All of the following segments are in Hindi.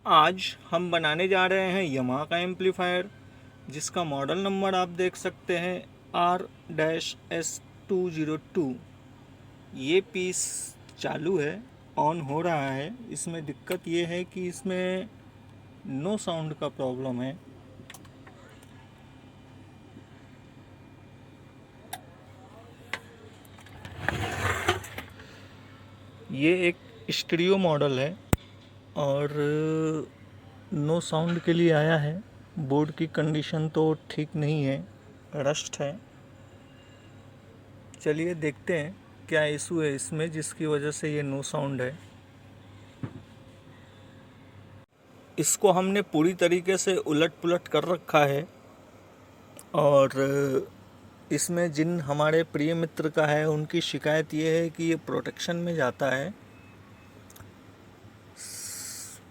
आज हम बनाने जा रहे हैं यमाहा का एम्पलीफायर, जिसका मॉडल नंबर आप देख सकते हैं R-S202। ये पीस चालू है, ऑन हो रहा है। इसमें दिक्कत ये है कि इसमें नो साउंड का प्रॉब्लम है। ये एक स्टीरियो मॉडल है और नो साउंड के लिए आया है। बोर्ड की कंडीशन तो ठीक नहीं है, रस्ट है। चलिए देखते हैं क्या इशू है इसमें जिसकी वजह से ये नो साउंड है। इसको हमने पूरी तरीके से उलट पुलट कर रखा है और इसमें जिन हमारे प्रिय मित्र का है उनकी शिकायत ये है कि ये प्रोटेक्शन में जाता है।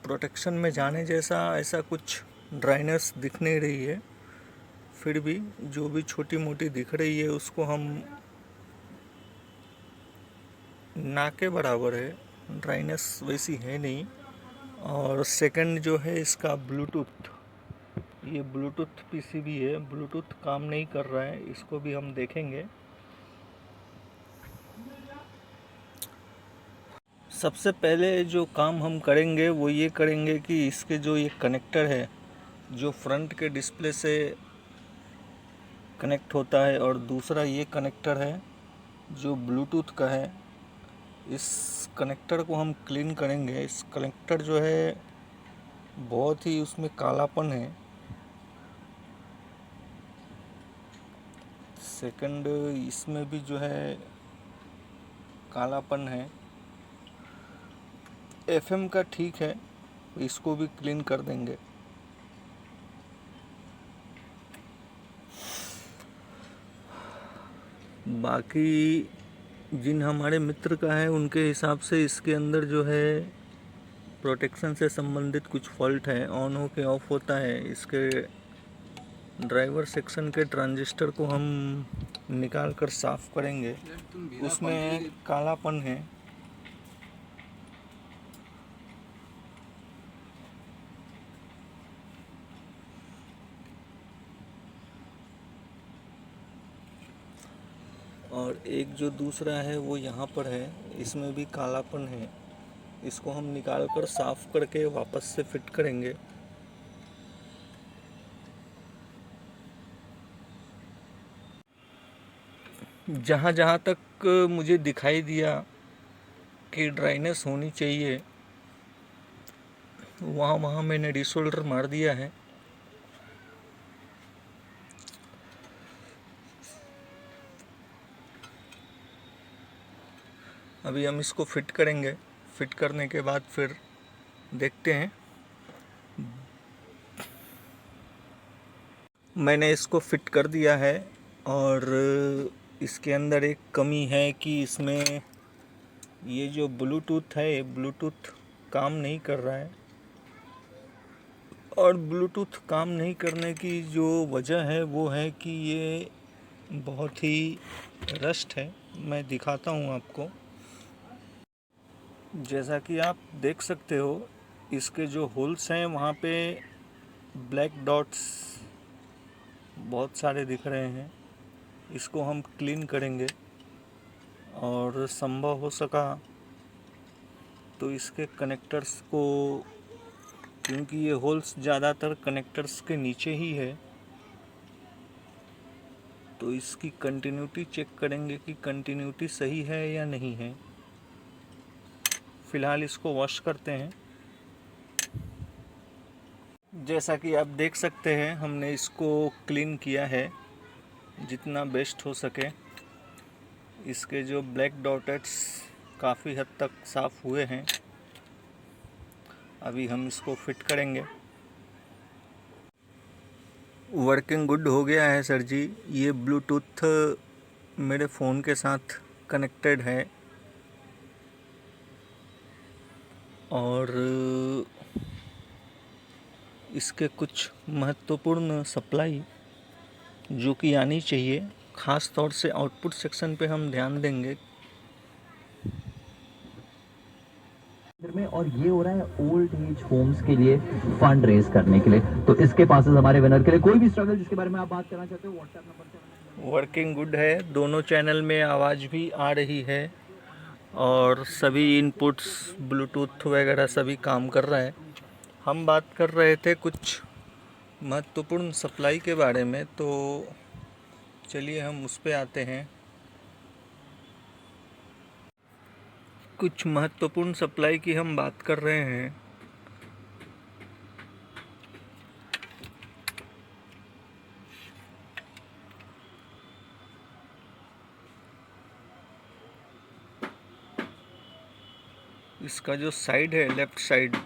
प्रोटेक्शन में जाने जैसा ऐसा कुछ ड्राइनेस दिख नहीं रही है, फिर भी जो भी छोटी मोटी दिख रही है उसको हम ना के बराबर है, ड्राइनेस वैसी है नहीं। और सेकंड जो है इसका ब्लूटूथ, ये ब्लूटूथ पीसीबी है, ब्लूटूथ काम नहीं कर रहा है, इसको भी हम देखेंगे। सबसे पहले जो काम हम करेंगे वो ये करेंगे कि इसके जो ये कनेक्टर है जो फ्रंट के डिस्प्ले से कनेक्ट होता है और दूसरा ये कनेक्टर है जो ब्लूटूथ का है, इस कनेक्टर को हम क्लीन करेंगे। इस कनेक्टर जो है बहुत ही उसमें कालापन है। सेकंड इसमें भी जो है कालापन है। एफएम का ठीक है, इसको भी क्लीन कर देंगे। बाकी जिन हमारे मित्र का है उनके हिसाब से इसके अंदर जो है प्रोटेक्शन से संबंधित कुछ फॉल्ट है, ऑन हो के ऑफ होता है। इसके ड्राइवर सेक्शन के ट्रांजिस्टर को हम निकाल कर साफ करेंगे, उसमें कालापन है। और एक जो दूसरा है वो यहाँ पर है, इसमें भी कालापन है। इसको हम निकाल कर साफ करके वापस से फिट करेंगे। जहाँ जहाँ तक मुझे दिखाई दिया कि ड्राइनेस होनी चाहिए, वहाँ वहाँ मैंने डिसोल्डर मार दिया है। अभी हम इसको फिट करेंगे, फिट करने के बाद फिर देखते हैं। मैंने इसको फिट कर दिया है और इसके अंदर एक कमी है कि इसमें ये जो ब्लूटूथ है, ब्लूटूथ काम नहीं कर रहा है। और ब्लूटूथ काम नहीं करने की जो वजह है वो है कि ये बहुत ही रस्ट है। मैं दिखाता हूँ आपको। जैसा कि आप देख सकते हो, इसके जो होल्स हैं वहाँ पे ब्लैक डॉट्स बहुत सारे दिख रहे हैं। इसको हम क्लीन करेंगे और संभव हो सका तो इसके कनेक्टर्स को, क्योंकि ये होल्स ज़्यादातर कनेक्टर्स के नीचे ही है, तो इसकी कंटिन्यूटी चेक करेंगे कि कंटिन्यूटी सही है या नहीं है। फ़िलहाल इसको वॉश करते हैं। जैसा कि आप देख सकते हैं हमने इसको क्लीन किया है जितना बेस्ट हो सके। इसके जो ब्लैक डॉट्स काफ़ी हद तक साफ़ हुए हैं। अभी हम इसको फिट करेंगे। वर्किंग गुड हो गया है सर जी। ये ब्लूटूथ मेरे फ़ोन के साथ कनेक्टेड है और इसके कुछ महत्वपूर्ण सप्लाई जो कि आनी चाहिए, ख़ास तौर से आउटपुट सेक्शन पे हम ध्यान देंगे। और ये हो रहा है ओल्ड एज होम्स के लिए फंड रेज करने के लिए। तो इसके पासेस हमारे विनर के लिए कोई भी स्ट्रगल जिसके बारे में आप बात करना चाहते हो, व्हाट्सएप नंबर वर्किंग गुड है, दोनों चैनल में आवाज़ भी आ रही है और सभी इनपुट्स ब्लूटूथ वगैरह सभी काम कर रहा है। हम बात कर रहे थे कुछ महत्वपूर्ण सप्लाई के बारे में, तो चलिए हम उस पे आते हैं। कुछ महत्वपूर्ण सप्लाई की हम बात कर रहे हैं। इसका जो साइड है, लेफ्ट साइड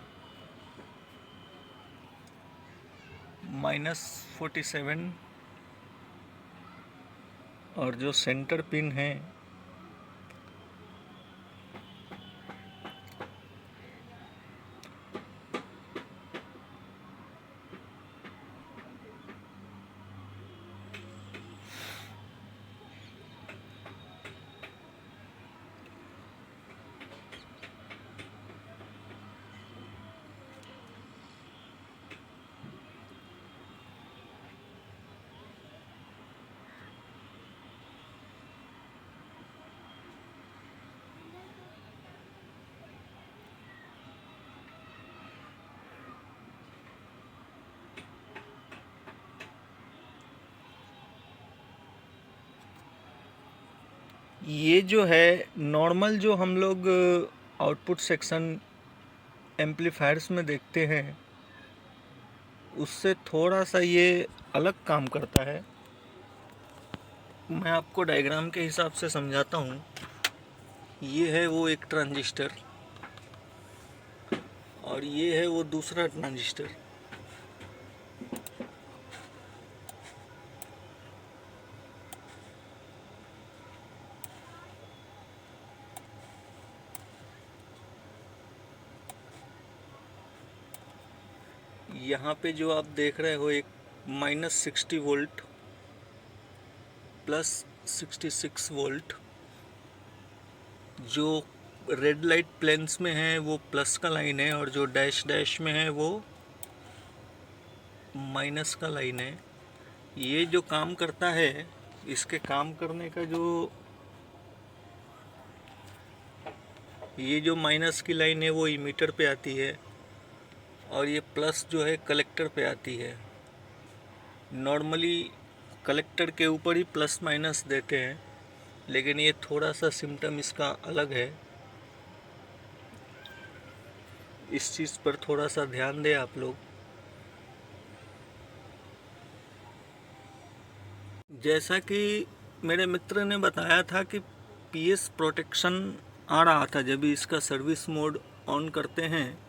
-47 और जो सेंटर पिन है ये जो है नॉर्मल जो हम लोग आउटपुट सेक्शन एम्पलीफायर्स में देखते हैं उससे थोड़ा सा ये अलग काम करता है। मैं आपको डायग्राम के हिसाब से समझाता हूँ। ये है वो एक ट्रांजिस्टर और ये है वो दूसरा ट्रांजिस्टर। यहाँ पे जो आप देख रहे हो एक -60 वोल्ट +66 वोल्ट, जो रेड लाइट प्लेन्स में है वो प्लस का लाइन है और जो डैश डैश में है वो माइनस का लाइन है। ये जो काम करता है, इसके काम करने का जो ये जो माइनस की लाइन है वो इमीटर पे आती है और ये प्लस जो है कलेक्टर पे आती है। नॉर्मली कलेक्टर के ऊपर ही प्लस माइनस देते हैं, लेकिन ये थोड़ा सा सिम्टम इसका अलग है। इस चीज़ पर थोड़ा सा ध्यान दें आप लोग। जैसा कि मेरे मित्र ने बताया था कि पीएस प्रोटेक्शन आ रहा था, जब भी इसका सर्विस मोड ऑन करते हैं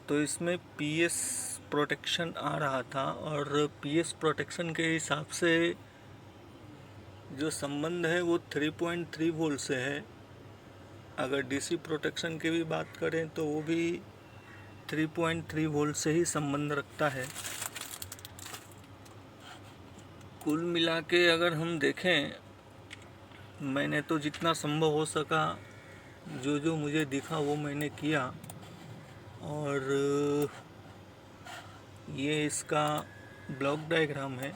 तो इसमें पीएस प्रोटेक्शन आ रहा था और पीएस प्रोटेक्शन के हिसाब से जो संबंध है वो 3.3 वोल्ट से है। अगर डीसी प्रोटेक्शन की भी बात करें तो वो भी 3.3 वोल्ट से ही संबंध रखता है। कुल मिला के अगर हम देखें, मैंने तो जितना संभव हो सका, जो जो मुझे दिखा वो मैंने किया। और ये इसका ब्लॉक डायग्राम है।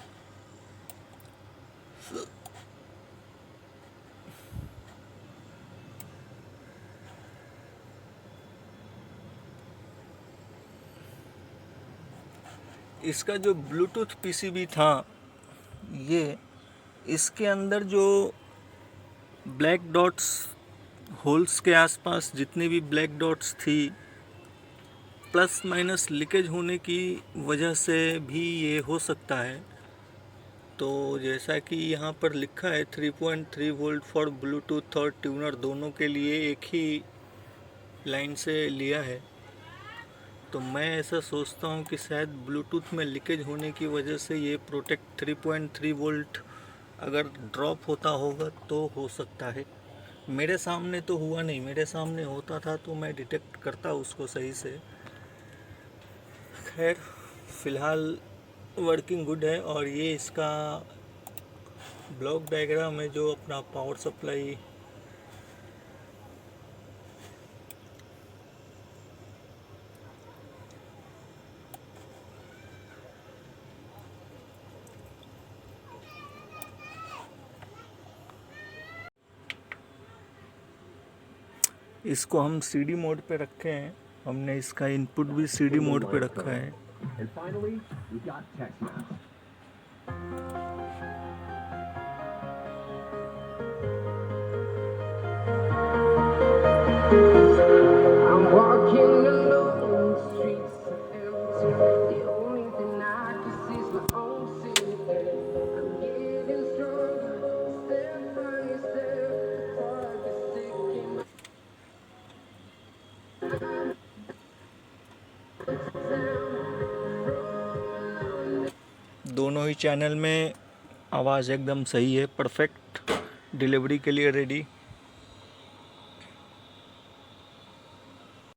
इसका जो ब्लूटूथ पीसीबी था, ये इसके अंदर जो ब्लैक डॉट्स, होल्स के आसपास जितनी भी ब्लैक डॉट्स थी, प्लस माइनस लीकेज होने की वजह से भी ये हो सकता है। तो जैसा कि यहाँ पर लिखा है 3.3 वोल्ट फॉर ब्लूटूथ और ट्यूनर दोनों के लिए एक ही लाइन से लिया है। तो मैं ऐसा सोचता हूँ कि शायद ब्लूटूथ में लीकेज होने की वजह से ये प्रोटेक्ट 3.3 वोल्ट अगर ड्रॉप होता होगा तो हो सकता है। मेरे सामने तो हुआ नहीं, मेरे सामने होता था तो मैं डिटेक्ट करता उसको सही से। खैर, फ़िलहाल वर्किंग गुड है। और ये इसका ब्लॉक डायग्राम है जो अपना पावर सप्लाई इसको हम सीडी मोड पे रखे हैं, हमने इसका इनपुट भी सीडी मोड पे रखा है। And finally, we got text maps. I'm walking alone, the streets are empty. The only thing I can see is my own silhouette. I'm getting stronger, step by step. The clock is ticking. दोनों ही चैनल में आवाज़ एकदम सही है, परफेक्ट डिलीवरी के लिए रेडी।